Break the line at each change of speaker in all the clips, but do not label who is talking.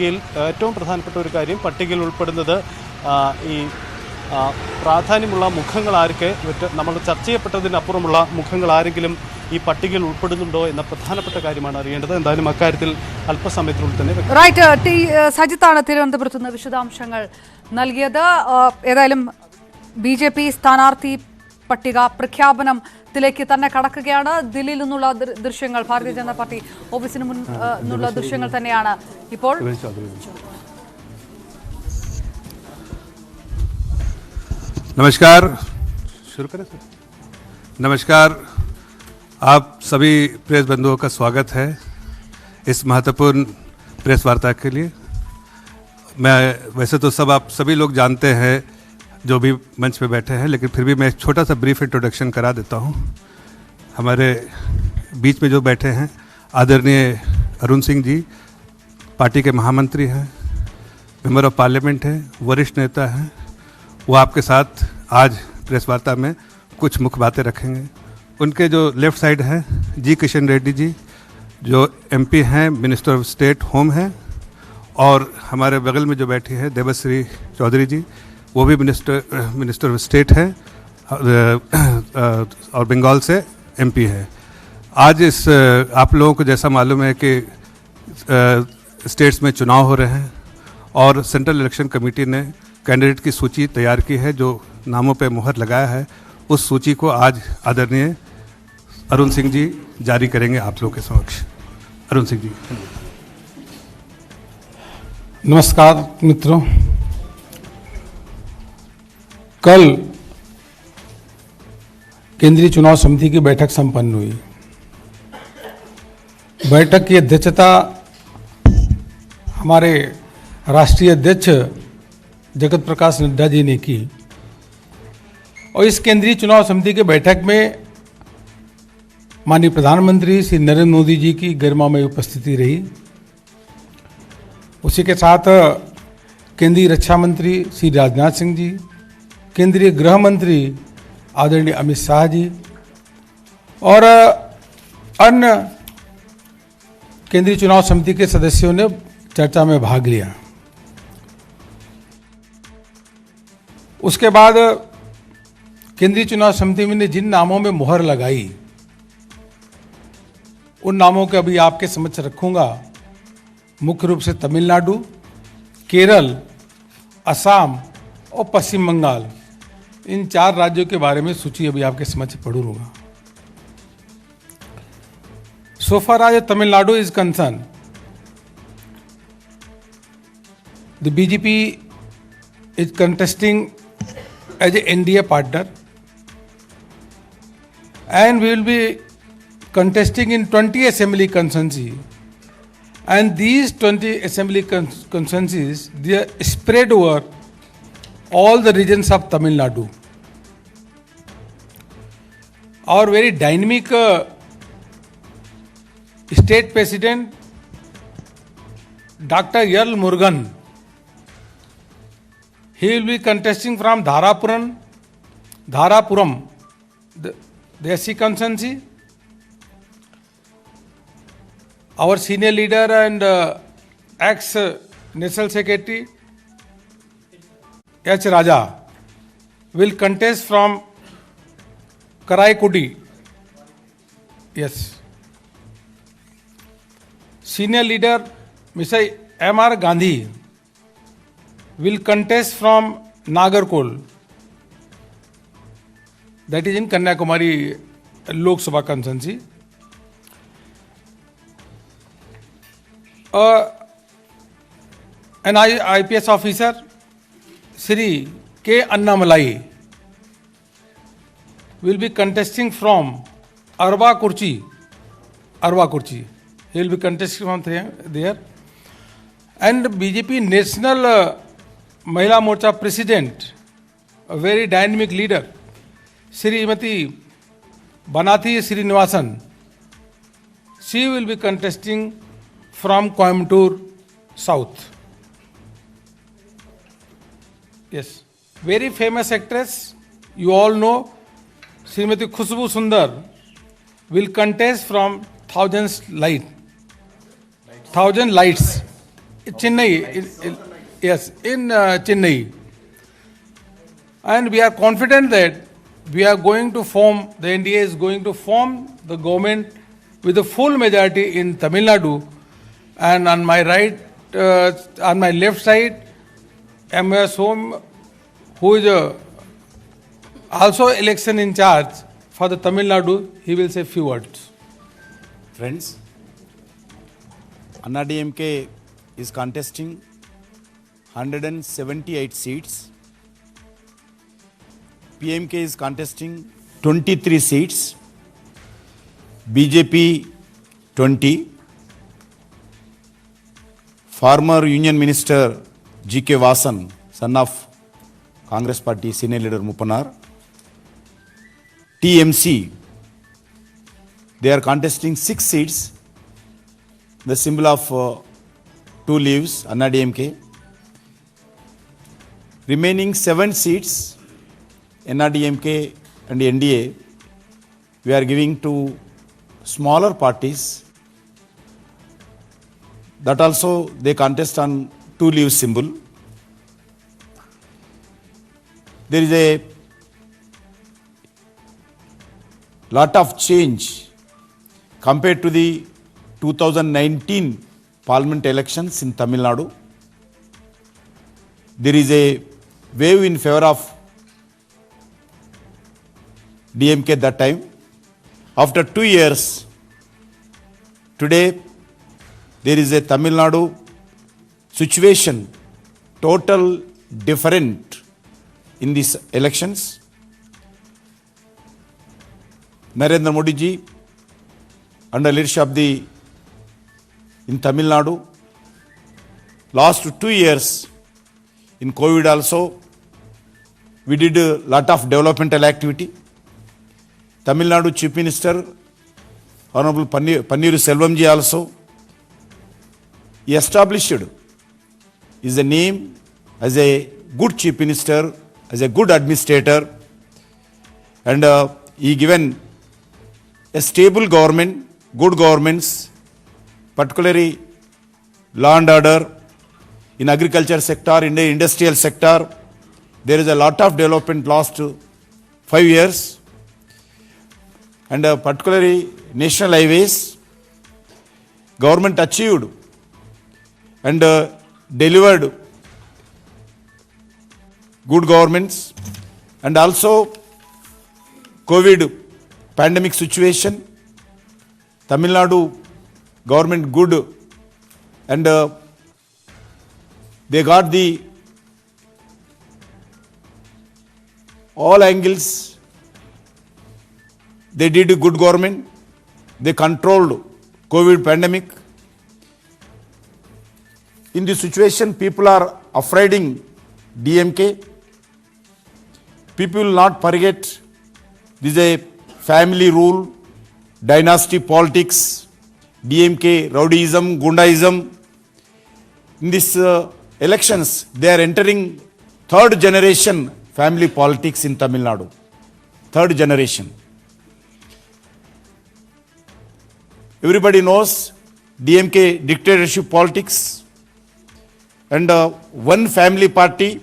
ഏറ്റവും പ്രധാനപ്പെട്ട ഒരു കാര്യം പട്ടികയിൽ ഉൾപ്പെടുന്നത് ഈ പ്രാധാന്യമുള്ള മുഖങ്ങൾ ആരൊക്കെ നമ്മൾ ചർച്ച ചെയ്യപ്പെട്ടതിനപ്പുറമുള്ള മുഖങ്ങൾ ആരെങ്കിലും ഈ പട്ടികയിൽ ഉൾപ്പെടുന്നുണ്ടോ എന്ന പ്രധാനപ്പെട്ട കാര്യമാണ് അറിയേണ്ടത്. എന്തായാലും അക്കാര്യത്തിൽ അല്പസമയത്തിനുള്ളിൽ തന്നെ
റൈറ്റ് സജിത്താണ് തിരുവനന്തപുരത്ത് നിന്ന് വിശദാംശങ്ങൾ നൽകിയത്. ഏതായാലും BJP സ്ഥാനാർത്ഥി പട്ടിക പ്രഖ്യാപനത്തിലേക്ക് തന്നെ കടക്കുകയാണ്. ദില്ലിയിൽ നിന്നുള്ള ദൃശ്യങ്ങൾ, ഭാരതീയ ജനതാ പാർട്ടി ഓഫീസിന് മുന്നിലുള്ള ദൃശ്യങ്ങൾ തന്നെയാണ് ഇപ്പോൾ.
नमस्कार, शुरू करें सर। नमस्कार, आप सभी प्रेस बंधुओं का स्वागत है इस महत्वपूर्ण प्रेस वार्ता के लिए। मैं वैसे तो आप सभी लोग जानते हैं जो भी मंच पे बैठे हैं, लेकिन फिर भी मैं एक छोटा सा ब्रीफ इंट्रोडक्शन करा देता हूँ। हमारे बीच में जो बैठे हैं आदरणीय अरुण सिंह जी, पार्टी के महामंत्री हैं, मेंबर ऑफ पार्लियामेंट हैं, वरिष्ठ नेता हैं। वो आपके साथ आज प्रेस वार्ता में कुछ मुख्य बातें रखेंगे। उनके जो लेफ़्ट साइड हैं जी किशन रेड्डी जी, जो MP हैं, मिनिस्टर ऑफ स्टेट होम हैं, और हमारे बगल में जो बैठी है देवश्री चौधरी जी, वो भी मिनिस्टर ऑफ स्टेट हैं और बंगाल से MP है। आज इस आप लोगों को जैसा मालूम है कि स्टेट्स में चुनाव हो रहे हैं और सेंट्रल इलेक्शन कमेटी ने कैंडिडेट की सूची तैयार की है, जो नामों पे मुहर लगाया है। उस सूची को आज आदरणीय अरुण सिंह जी जारी करेंगे आप लोगों के समक्ष। अरुण सिंह जी।
नमस्कार मित्रों, कल केंद्रीय चुनाव समिति की बैठक संपन्न हुई। बैठक की अध्यक्षता हमारे राष्ट्रीय अध्यक्ष जगत प्रकाश नड्डा जी ने की, और इस केंद्रीय चुनाव समिति की बैठक में माननीय प्रधानमंत्री श्री नरेंद्र मोदी जी की गरिमामय उपस्थिति रही। उसी के साथ केंद्रीय रक्षा मंत्री श्री राजनाथ सिंह जी, केंद्रीय गृह मंत्री आदरणीय अमित शाह जी और अन्य केंद्रीय चुनाव समिति के सदस्यों ने चर्चा में भाग लिया। उसके बाद केंद्रीय चुनाव समिति ने जिन नामों में मुहर लगाई उन नामों के अभी आपके समक्ष रखूंगा। मुख्य रूप से तमिलनाडु, केरल, असम और पश्चिम बंगाल, इन 4 राज्यों के बारे में सूची अभी आपके समक्ष पढ़ूंगा। So far as Tamil Nadu is concerned, the BJP is contesting as a NDA partner, and we will be contesting in 20 assembly constituencies, and these 20 assembly constituencies, they are spread over all the regions of Tamil Nadu. Our very dynamic state president Dr. L. Murugan, he will be contesting from Dharapuram, the SC constituency. Our senior leader and ex-National Secretary H. Raja will contest from Karaikudi. Yes. Senior leader Mr. M.R. Gandhi will contest from Nagarkol, that is in Kanyakumari Lok Sabha constituency. An IPS officer Sri K. Annamalai will be contesting from Arva Kurchi. He will be contesting from there. And BJP National Mahila Morcha President, a very dynamic leader, Srimati Banathi Srinivasan, she will be contesting from Coimbatore South. Yes, very famous actress, you all know, Srimati Khushbu Sundar will contest from Thousand Lights Chennai, yes, in Chennai. And we are confident that we are going to form, the NDA is going to form the government with a full majority in Tamil Nadu. And on my right, on my left side, M.S. Home, who is also election in charge for the Tamil Nadu, he will say few words.
Friends, Anna DMK is contesting 178 seats. PMK is contesting 23 seats. BJP 20. Former Union Minister G.K. Vasan, son of Congress Party Senior Leader Mupanar. TMC, they are contesting 6 seats. The symbol of 2 leaves, Anna DMK. Remaining 7 seats, NRDMK and NDA, we are giving to smaller parties. That also they contest on 2 leaves symbol. There is a lot of change compared to the 2019 Parliament elections in Tamil Nadu. There is a wave in favor of DMK at that time. After 2 years, today there is a Tamil Nadu situation total different in these elections. Narendra Modi ji, under leadership of the in Tamil Nadu, last 2 years in COVID also, we did a lot of developmental activity. Tamil Nadu Chief Minister, Honorable Panneer Selvam ji also, he established his name as a good Chief Minister, as a good administrator, and he given a stable government, good governments, particularly law and order in agriculture sector, in the industrial sector. There is a lot of development last 5 years. And particularly national highways, government achieved and delivered good governments, and also COVID pandemic situation, Tamil Nadu government good, and they got the all angles. They did a good government. They controlled COVID pandemic. In this situation, people are afraiding DMK. People will not forget this is a family rule, dynasty politics, DMK, rowdyism, gundaism. In these elections, they are entering 3rd generation family politics in Tamil Nadu. 3rd generation. Everybody knows DMK dictatorship politics, and one family party,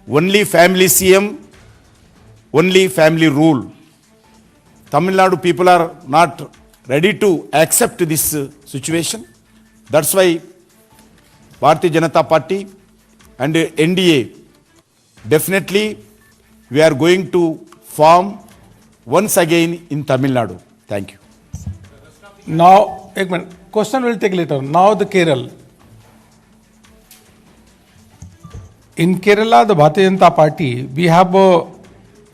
only family CM, only family rule. Tamil Nadu people are not ready to accept this situation. That's why Bharatiya Janata Party and NDA, definitely we are going to form once again in Tamil Nadu. Thank you.
Now, एक minute, question will take later. Now the Kerala. In Kerala, the Bharatiya Janata Party, we have a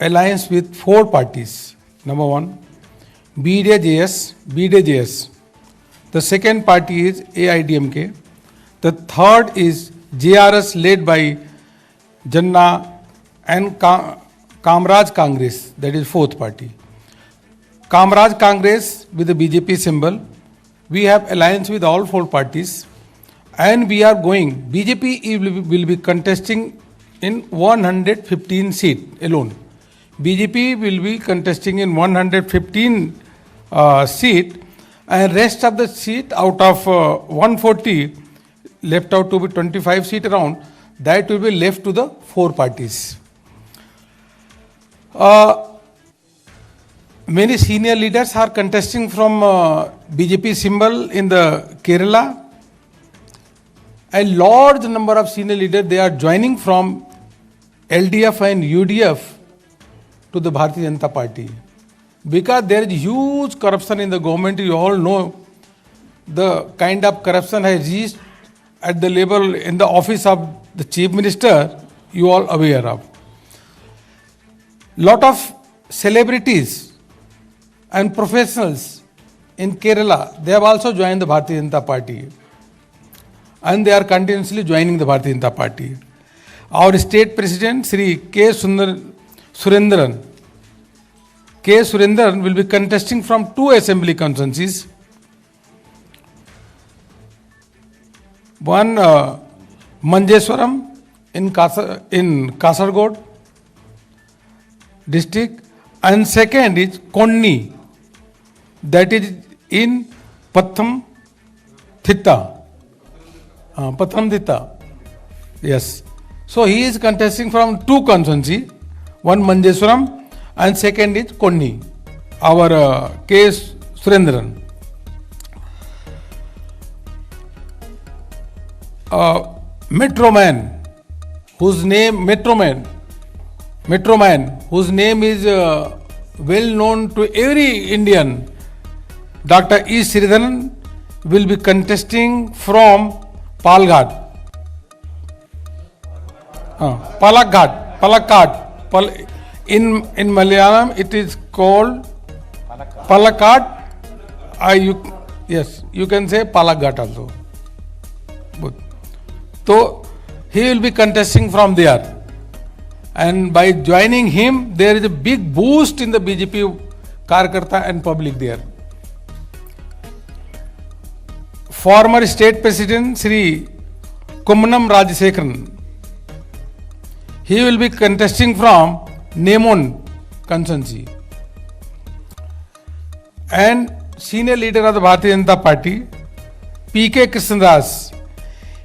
alliance with 4 parties. Number 1, BDJS. The second party is AIDMK. The third is JRS led by Janna and Kamraj Congress, that is 4th party. Kamraj Congress with the BJP symbol. We have alliance with all 4 parties, and we are going. BJP will be contesting in 115 seat alone. BJP will be contesting in 115 seat, and rest of the seat out of 140, left out to be 25 seat around, that will be left to the 4 parties. Many senior leaders are contesting from BJP symbol in the Kerala. A large number of senior leaders, they are joining from LDF and UDF to the Bharatiya Janata Party. Because there is huge corruption in the government, you all know the kind of corruption has reached at the level in the office of the Chief Minister, you all aware of. Lot of celebrities and professionals in Kerala, they have also joined the Bharatiya Janata Party. And they are continuously joining the Bharatiya Janata Party. Our state president, Sri K. Surendran. K. Surendran will be contesting from 2 assembly constituencies. One, Manjeswaram in Kasargod district, and second is Konni, that is in Patham Thitta. Yes. So he is contesting from 2 constituencies, one Manjeswaram and second is Konni, our K. Surendran. Metroman, whose name is well known to every Indian, Dr. E. Sridharan, will be contesting from Palghat. Palakkad. In Malayalam, it is called Palakkad. Yes, you can say Palakghat also. Good. So he will be contesting from there. And by joining him, there is a big boost in the BJP Karyakarta and public there. Former State President Sri Kummanam Rajasekaran, he will be contesting from Nemon constituency. And senior leader of the Bharatiya Janata Party, P.K. Krishnadas,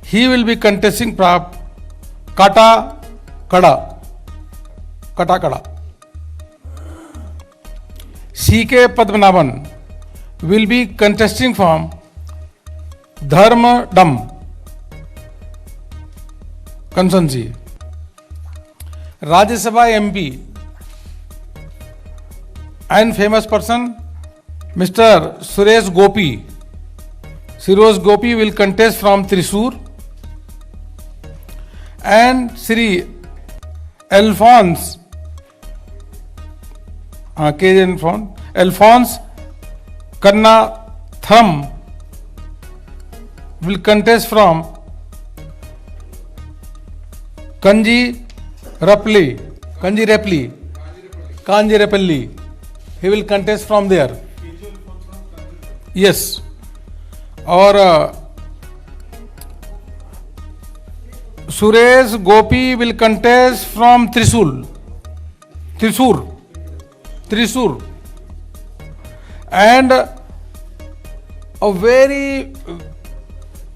he will be contesting from Katakada. C.K. Padmanabhan will be contesting from Dharmadam constituency. Rajya Sabha MP and famous person Mr. Suresh Gopi will contest from Thrissur, and Sri Alphonse Kannatharam will contest from Kanjirapalli. He will contest from there. Yes. Or Suresh Gopi will contest from Thrissur. And a very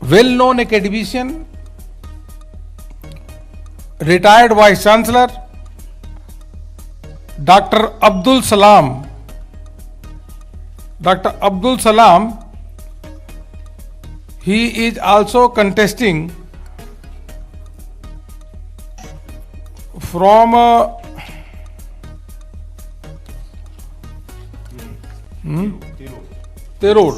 well-known academician, retired Vice Chancellor, Dr. Abdul Salam, he is also contesting from Terod.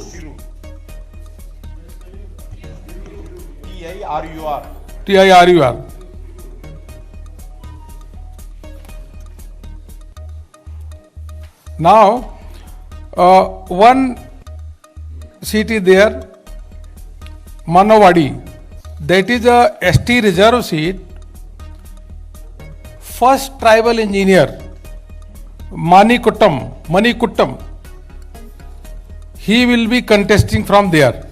TIRUR. Now, one seat is there, Manawadi. That is a ST reserve seat. First tribal engineer, Manikuttam. He will be contesting from there.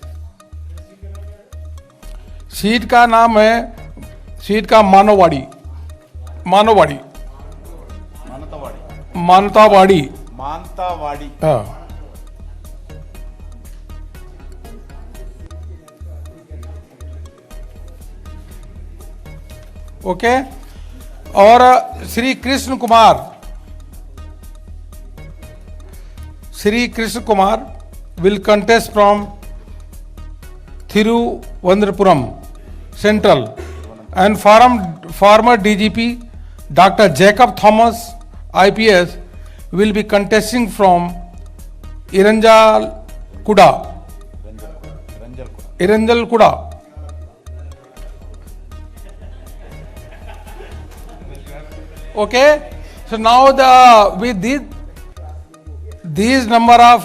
Seat का नाम है मानतावाड़ी. हाँ. Okay. और Shri Krishna Kumar will contest from Thiruvananthapuram central, and former DGP Dr. Jacob Thomas IPS will be contesting from Iranjalkuda. Okay, so now with these number of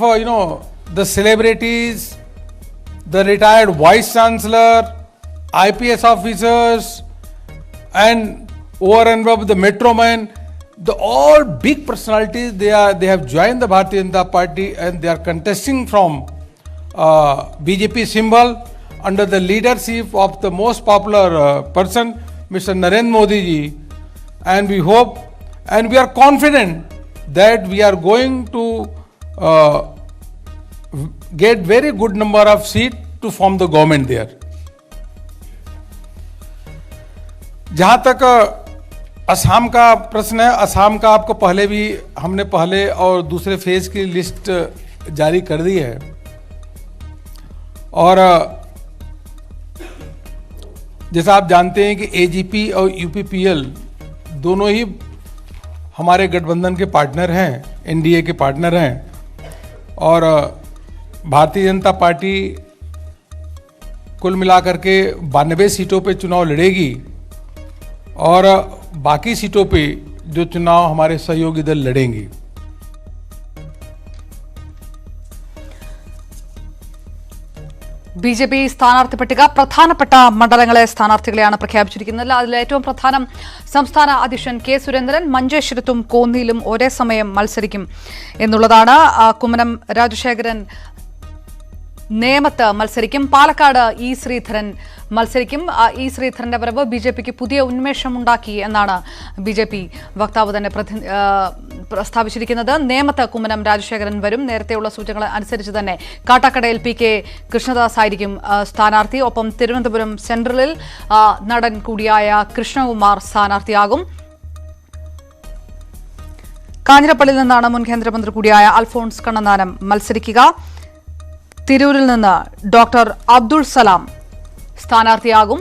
the celebrities, the retired vice chancellor, IPS officers, and over and above the metro man, all big personalities, they have joined the Bharatiya Janata Party, and they are contesting from BJP symbol under the leadership of the most popular person, Mr. Narendra Modi ji. And we hope and we are confident that we are going to get very good number of seats to form the government there. जहाँ तक असम का प्रश्न है, असम का आपको हमने पहले और दूसरे फेज की लिस्ट जारी कर दी है, और जैसा आप जानते हैं कि AGP और UPPL दोनों ही हमारे गठबंधन के पार्टनर हैं, NDA के पार्टनर हैं, और भारतीय जनता पार्टी कुल मिलाकर के 92 सीटों पे चुनाव लड़ेगी, और बाकी सीटों पे जो चुनाव हमारे सहयोगी दल लड़ेंगे।
BJP സ്ഥാനാർത്ഥി പട്ടിക പ്രധാനപ്പെട്ട മണ്ഡലങ്ങളെ സ്ഥാനാർത്ഥികളെയാണ് പ്രഖ്യാപിച്ചിരിക്കുന്നത്. അതിൽ ഏറ്റവും പ്രധാനം സംസ്ഥാന അധ്യക്ഷൻ കെ സുരേന്ദ്രൻ മഞ്ചേശ്വരത്തും കോന്നിയിലും ഒരേ സമയം മത്സരിക്കും എന്നുള്ളതാണ്. കുമ്മനം രാജശേഖരൻ നേമത്ത് മത്സരിക്കും. പാലക്കാട് ഇ ശ്രീധരൻ മത്സരിക്കും. ഇ ശ്രീധരന്റെ വരവ് BJPക്ക് പുതിയ ഉന്മേഷമുണ്ടാക്കി എന്നാണ് BJP വക്താവ് തന്നെ പ്രസ്താവിച്ചിരിക്കുന്നത്. നേമത്ത് കുമ്മനം രാജശേഖരൻ വരും. നേരത്തെയുള്ള സൂചനകൾ അനുസരിച്ച് തന്നെ കാട്ടാക്കടയിൽ PK കൃഷ്ണദാസ് ആയിരിക്കും സ്ഥാനാർത്ഥി. ഒപ്പം തിരുവനന്തപുരം സെൻട്രലിൽ നടൻ കൂടിയായ കൃഷ്ണകുമാർ സ്ഥാനാർത്ഥിയാകും. കാഞ്ഞിരപ്പള്ളിയിൽ നിന്നാണ് മുൻ കേന്ദ്രമന്ത്രി കൂടിയായ അൽഫോൺസ് കണ്ണന്താനം മത്സരിക്കുക. തിരൂരിൽ നിന്ന് ഡോക്ടർ അബ്ദുൾ സലാം സ്ഥാനാർത്ഥിയാകും.